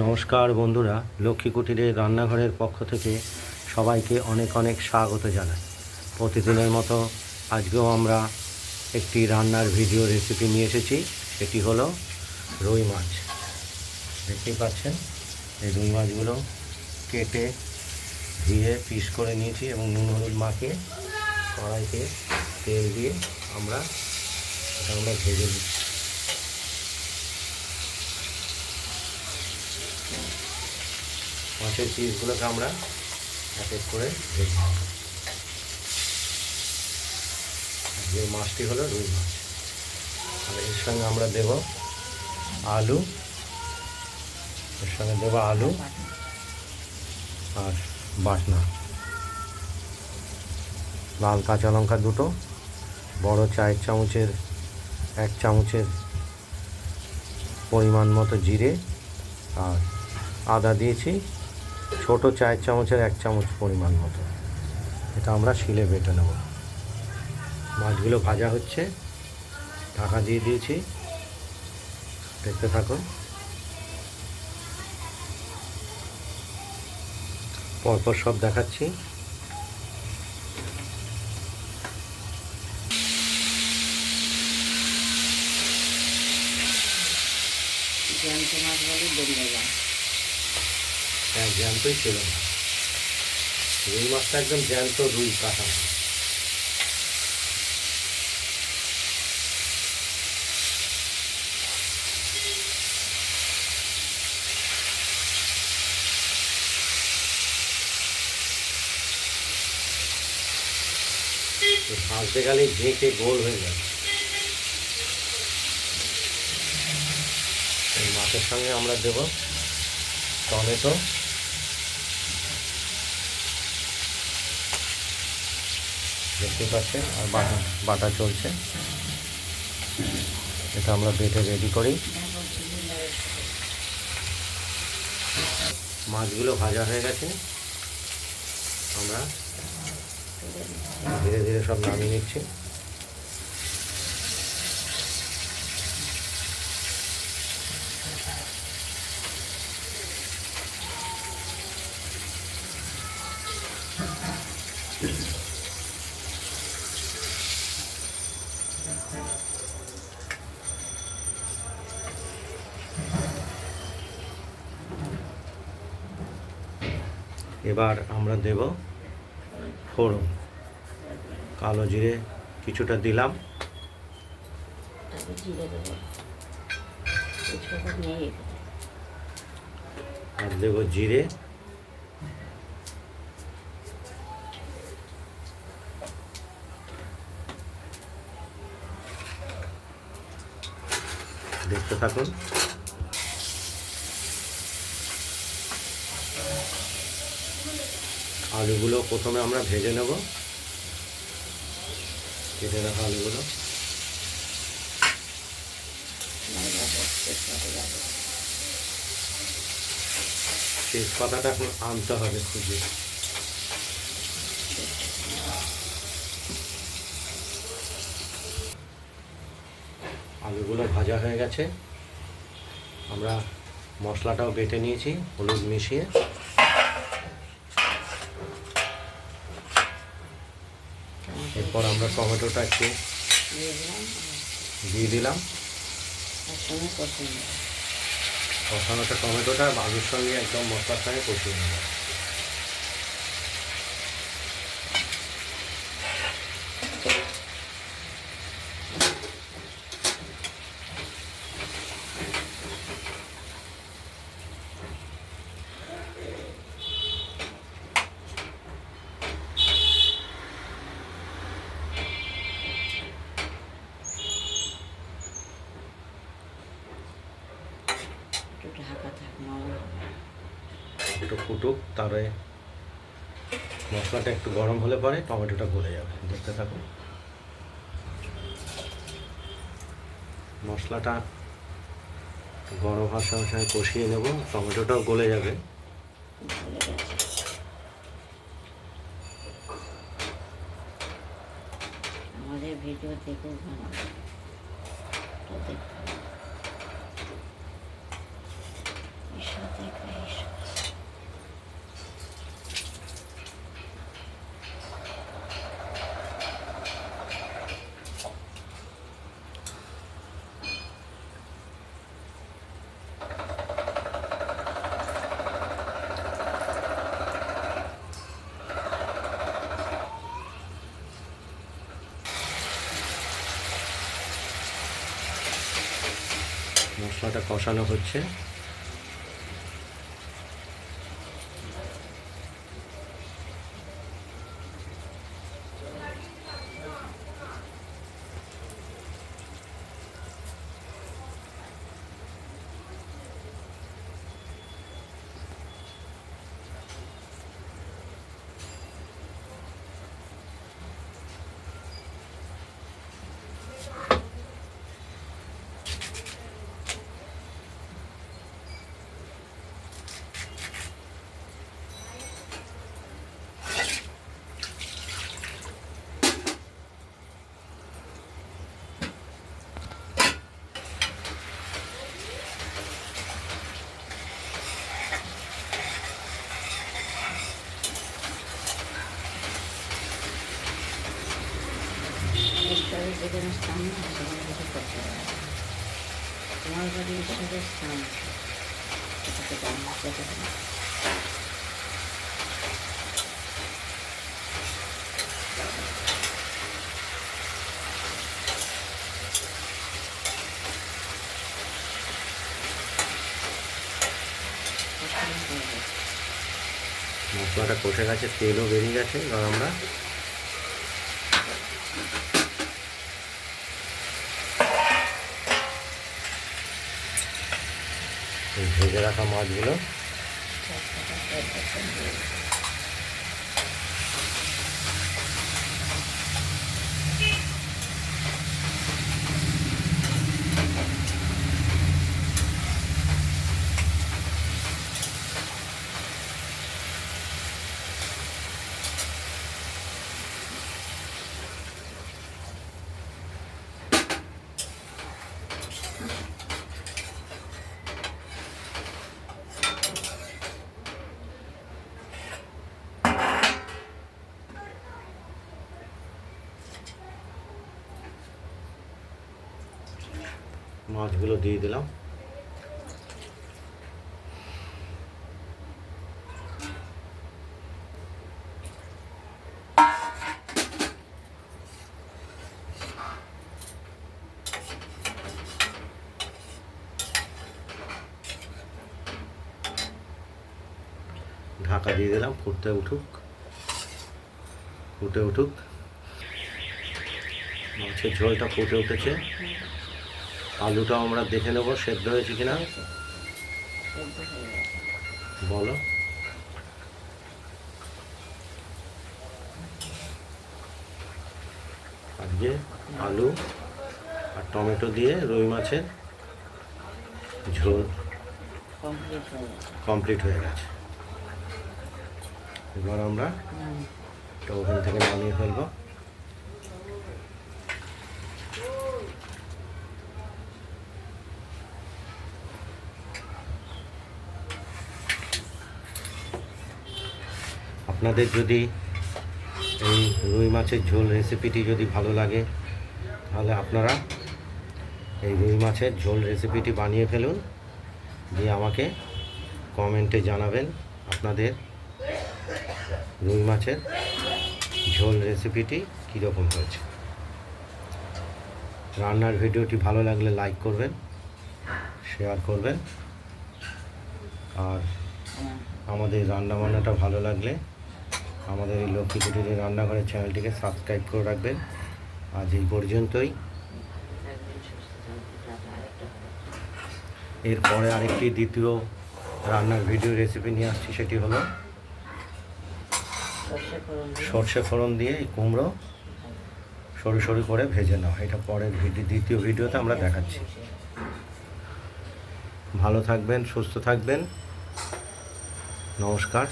নমস্কার বন্ধুরা, লক্ষ্মী কুটিরের রান্নাঘরের পক্ষ থেকে সবাইকে অনেক অনেক স্বাগত জানাই। প্রতিদিনের মতো আজকেও আমরা একটি রান্নার ভিডিও রেসিপি নিয়ে এসেছি। সেটি হলো রুই মাছ। দেখতেই পাচ্ছেন, এই রুই মাছগুলো কেটে ধুয়ে পিস করে নিয়েছি এবং নুন হলুদ মাখিয়ে কড়াইতে তেল দিয়ে আমরা ভেজে দিচ্ছি। মাছের পিসগুলোকে আমরা এক এক করে ভেজে নেব। যে মাছটি হলো রুই মাছ, আর এর সঙ্গে আমরা দেব আলু, আর বাটনা লাল কাঁচা লঙ্কা দুটো, বড় চায়ের চামচের 1 চামচের পরিমাণ মতো জিরে, আর আদা দিয়েছি ছোট চায়ের চামচের 1 চামচ পরিমাণ মতো। এটা আমরা শিলে বেটে নেব। মাছগুলো ভাজা হচ্ছে, ঢাকা দিয়ে দিয়েছি, দেখতে থাকুন। পরপর সব দেখাচ্ছি। হ্যাঁ, জ্যান্তই ছিল না, রুই মাছটা একদম জ্যান্ত রুই কাটা। ভাজতে গেলে ঝেঁকে গোল হয়ে যাবে। এই মাছের সঙ্গে আমরা দেব টমেটো, দেখতে পাচ্ছেন, আর বাটা চলছে। এটা আমরা বেটে রেডি করি। মাছগুলো ভাজা হয়ে গেছে, আমরা ধীরে ধীরে সব নামিয়ে নিচ্ছি। এবার আমরা দেব ফোড়ন। কালো জিরে কিছুটা দিলাম, আর দেব জিরে, দেখতে থাকুন। আলুগুলো প্রথমে আমরা ভেজে নেব, কেটে রাখা আলুগুলো। তেজপাতাটা এখন আনতে হবে খুঁজে। আলুগুলো ভাজা হয়ে গেছে, আমরা মশলাটাও বেটে নিয়েছি হলুদ মিশিয়ে। এরপর আমরা টমেটোটা একটু দিয়ে দিলাম। কষানোটা টমেটোটা আলুর সঙ্গে একদম মশলার সঙ্গে কষিয়ে নেব। একটু ফুটুক, তারপরে মশলাটা একটু গরম হলে পরে টমেটোটা গলে যাবে। দেখতে থাকুন। মশলাটা গরম হওয়ার সঙ্গে সঙ্গে কষিয়ে নেব, টমেটোটাও গলে যাবে। আমাদের ভিডিও দেখুন। দেখে এসো। মশলাটা কষানো হচ্ছে। ঈশ্বরের যেখানে স্থান না সেখানে কিছু করতে পারে। তোমার বাড়ি ঈশ্বরের স্থান আছে, সেটাকে জানা যেতে পারে। মশলাটা কষে গেছে, তেলও বেরিয়ে গেছে। এবার আমরা এই ভেজে রাখা মাছগুলো মাছগুলো দিয়ে দিলাম। ঢাকা দিয়ে দিলাম, ফুটে উঠুক। মাছের ঝোলটা ফুটে উঠেছে। আলুটাও আমরা দেখে নেবো সেদ্ধ হয়েছে কিনা। সেদ্ধ হয়ে গেছে। বলো। আজকে আলু আর টমেটো দিয়ে রুই মাছের ঝোল কমপ্লিট হয়ে গেছে। এবার আমরা এটা ওভেন থেকে নামিয়ে ফেলবো। আপনাদের যদি এই রুই মাছের ঝোল রেসিপিটি যদি ভালো লাগে, তাহলে আপনারা এই রুই মাছের ঝোল রেসিপিটি বানিয়ে ফেলুন, দিয়ে আমাকে কমেন্টে জানাবেন আপনাদের রুই মাছের ঝোল রেসিপিটি কীরকম হয়েছে। রান্নার ভিডিওটি ভালো লাগলে লাইক করবেন, শেয়ার করবেন, আর আমাদের রান্নাবান্নাটা ভালো লাগলে আমাদের এই লক্ষ্মী কুটিরের রান্নাঘরের চ্যানেলটিকে সাবস্ক্রাইব করে রাখবেন। আজ এই পর্যন্তই। এরপরে আরেকটি দ্বিতীয় রান্নার ভিডিও রেসিপি নিয়ে আসছি, সেটি হলো সর্ষে ফোড়ন দিয়ে এই কুমড়ো সরু সরু করে ভেজে নেওয়া। এটা পরের দ্বিতীয় ভিডিওতে আমরা দেখাচ্ছি। ভালো থাকবেন, সুস্থ থাকবেন। নমস্কার।